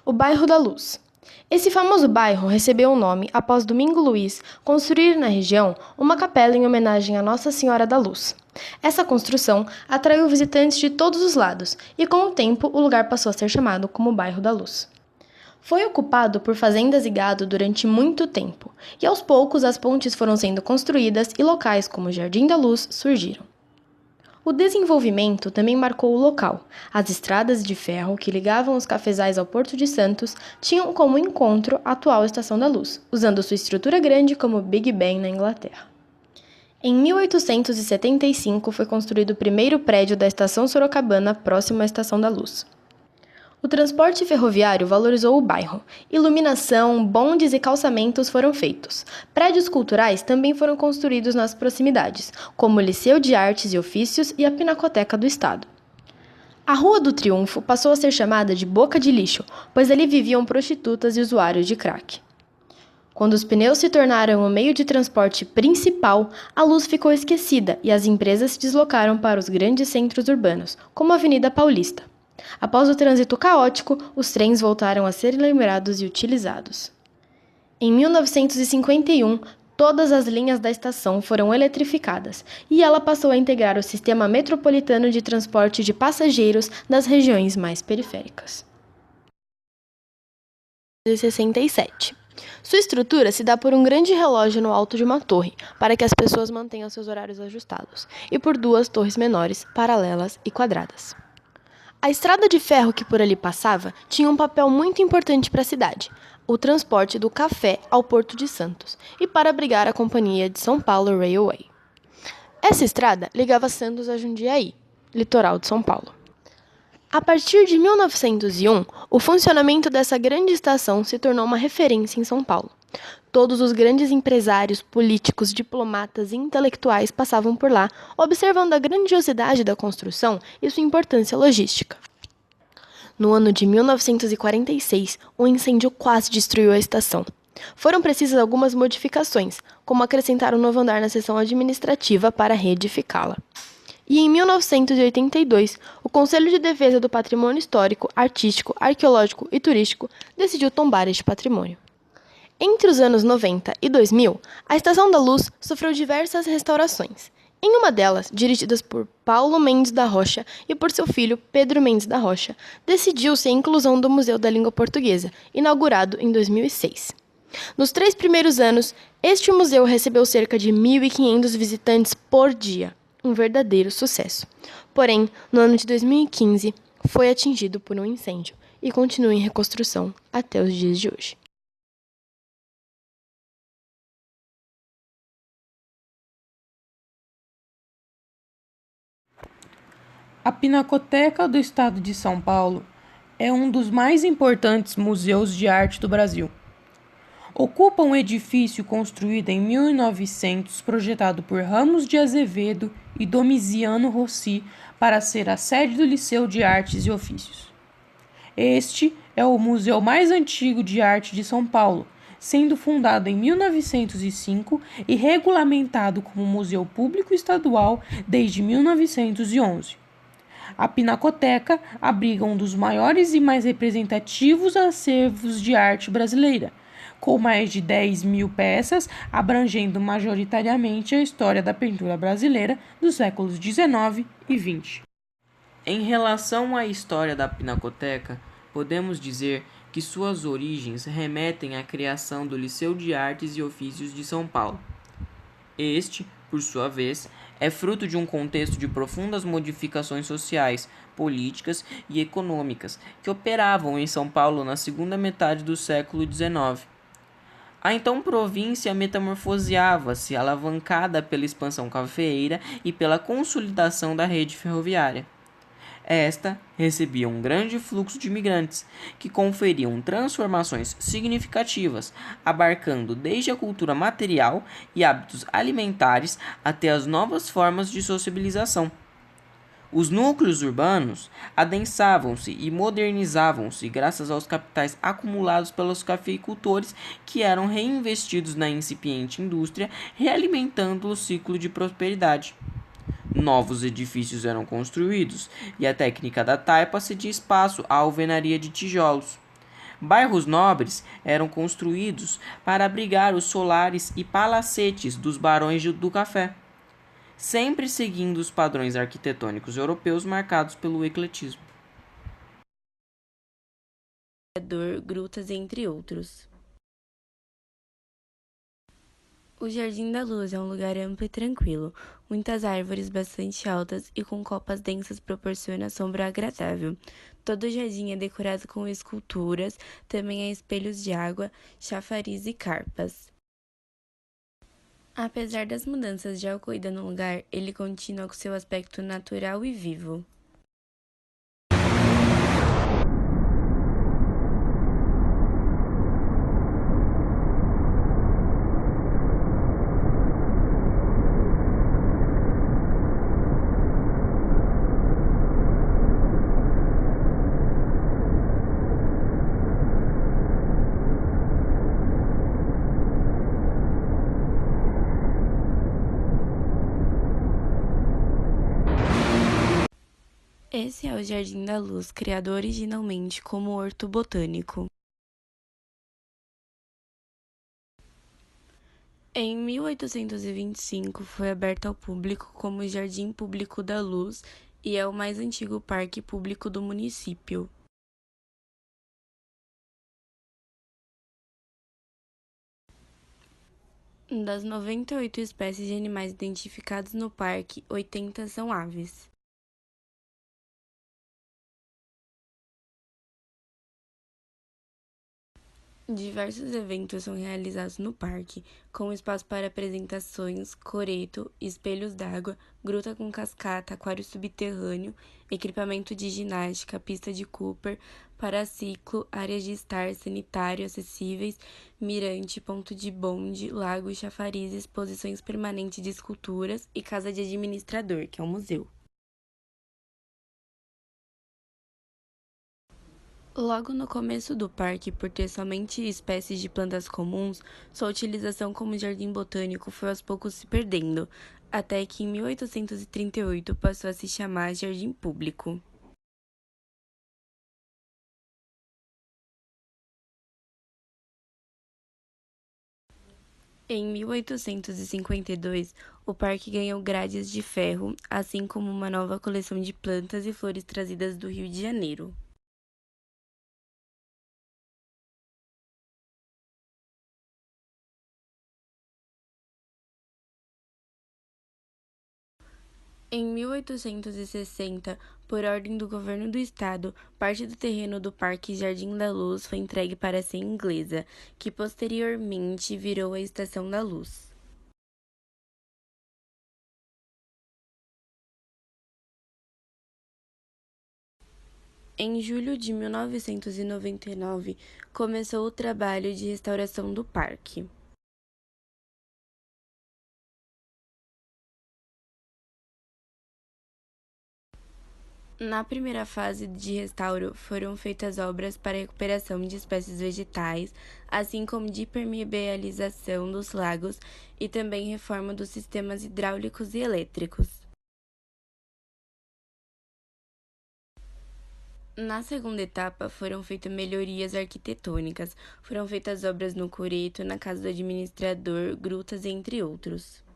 O bairro da Luz. Esse famoso bairro recebeu o nome após Domingo Luiz construir na região uma capela em homenagem a Nossa Senhora da Luz. Essa construção atraiu visitantes de todos os lados e, com o tempo, o lugar passou a ser chamado como Bairro da Luz. Foi ocupado por fazendas e gado durante muito tempo, e aos poucos as pontes foram sendo construídas e locais como o Jardim da Luz surgiram. O desenvolvimento também marcou o local. As estradas de ferro que ligavam os cafezais ao Porto de Santos tinham como encontro a atual Estação da Luz, usando sua estrutura grande como Big Ben na Inglaterra. Em 1875 foi construído o primeiro prédio da Estação Sorocabana, próximo à Estação da Luz. O transporte ferroviário valorizou o bairro. Iluminação, bondes e calçamentos foram feitos. Prédios culturais também foram construídos nas proximidades, como o Liceu de Artes e Ofícios e a Pinacoteca do Estado. A Rua do Triunfo passou a ser chamada de Boca de Lixo, pois ali viviam prostitutas e usuários de crack. Quando os pneus se tornaram o meio de transporte principal, a luz ficou esquecida e as empresas se deslocaram para os grandes centros urbanos, como a Avenida Paulista. Após o trânsito caótico, os trens voltaram a ser lembrados e utilizados. Em 1951, todas as linhas da estação foram eletrificadas e ela passou a integrar o sistema metropolitano de transporte de passageiros das regiões mais periféricas. 67. Sua estrutura se dá por um grande relógio no alto de uma torre, para que as pessoas mantenham seus horários ajustados, e por duas torres menores, paralelas e quadradas. A estrada de ferro que por ali passava tinha um papel muito importante para a cidade, o transporte do café ao Porto de Santos e para abrigar a Companhia de São Paulo Railway. Essa estrada ligava Santos a Jundiaí, litoral de São Paulo. A partir de 1901, o funcionamento dessa grande estação se tornou uma referência em São Paulo. Todos os grandes empresários, políticos, diplomatas e intelectuais passavam por lá, observando a grandiosidade da construção e sua importância logística. No ano de 1946, um incêndio quase destruiu a estação. Foram precisas algumas modificações, como acrescentar um novo andar na seção administrativa para reedificá-la. E em 1982, o Conselho de Defesa do Patrimônio Histórico, Artístico, Arqueológico e Turístico decidiu tombar este patrimônio. Entre os anos 90 e 2000, a Estação da Luz sofreu diversas restaurações. Em uma delas, dirigidas por Paulo Mendes da Rocha e por seu filho Pedro Mendes da Rocha, decidiu-se a inclusão do Museu da Língua Portuguesa, inaugurado em 2006. Nos 3 primeiros anos, este museu recebeu cerca de 1.500 visitantes por dia, um verdadeiro sucesso. Porém, no ano de 2015, foi atingido por um incêndio e continua em reconstrução até os dias de hoje. A Pinacoteca do Estado de São Paulo é um dos mais importantes museus de arte do Brasil. Ocupa um edifício construído em 1900, projetado por Ramos de Azevedo e Domiciano Rossi para ser a sede do Liceu de Artes e Ofícios. Este é o museu mais antigo de arte de São Paulo, sendo fundado em 1905 e regulamentado como museu público estadual desde 1911. A Pinacoteca abriga um dos maiores e mais representativos acervos de arte brasileira, com mais de 10.000 peças, abrangendo majoritariamente a história da pintura brasileira dos séculos XIX e XX. Em relação à história da Pinacoteca, podemos dizer que suas origens remetem à criação do Liceu de Artes e Ofícios de São Paulo. Este, por sua vez, é fruto de um contexto de profundas modificações sociais, políticas e econômicas que operavam em São Paulo na segunda metade do século XIX. A então província metamorfoseava-se, alavancada pela expansão cafeeira e pela consolidação da rede ferroviária. Esta recebia um grande fluxo de imigrantes, que conferiam transformações significativas, abarcando desde a cultura material e hábitos alimentares até as novas formas de sociabilização. Os núcleos urbanos adensavam-se e modernizavam-se graças aos capitais acumulados pelos cafeicultores, que eram reinvestidos na incipiente indústria, realimentando o ciclo de prosperidade. Novos edifícios eram construídos, e a técnica da taipa cedia espaço à alvenaria de tijolos. Bairros nobres eram construídos para abrigar os solares e palacetes dos barões do café, sempre seguindo os padrões arquitetônicos europeus marcados pelo ecletismo. Grutas, entre outros. O Jardim da Luz é um lugar amplo e tranquilo. Muitas árvores bastante altas e com copas densas proporciona sombra agradável. Todo o jardim é decorado com esculturas, também há espelhos de água, chafariz e carpas. Apesar das mudanças já ocorridas no lugar, ele continua com seu aspecto natural e vivo. Esse é o Jardim da Luz, criado originalmente como horto botânico. Em 1825, foi aberto ao público como Jardim Público da Luz e é o mais antigo parque público do município. Das 98 espécies de animais identificadas no parque, 80 são aves. Diversos eventos são realizados no parque, com espaço para apresentações, coreto, espelhos d'água, gruta com cascata, aquário subterrâneo, equipamento de ginástica, pista de Cooper, paraciclo, áreas de estar, sanitário acessíveis, mirante, ponto de bonde, lago, chafariz, exposições permanentes de esculturas e casa de administrador, que é um museu. Logo no começo do parque, por ter somente espécies de plantas comuns, sua utilização como jardim botânico foi aos poucos se perdendo, até que em 1838 passou a se chamar Jardim Público. Em 1852, o parque ganhou grades de ferro, assim como uma nova coleção de plantas e flores trazidas do Rio de Janeiro. Em 1860, por ordem do governo do estado, parte do terreno do Parque Jardim da Luz foi entregue para a Sé Inglesa, que posteriormente virou a Estação da Luz. Em julho de 1999, começou o trabalho de restauração do parque. Na primeira fase de restauro, foram feitas obras para a recuperação de espécies vegetais, assim como de permeabilização dos lagos e também reforma dos sistemas hidráulicos e elétricos. Na segunda etapa, foram feitas melhorias arquitetônicas, foram feitas obras no coreto, na casa do administrador, grutas, entre outros.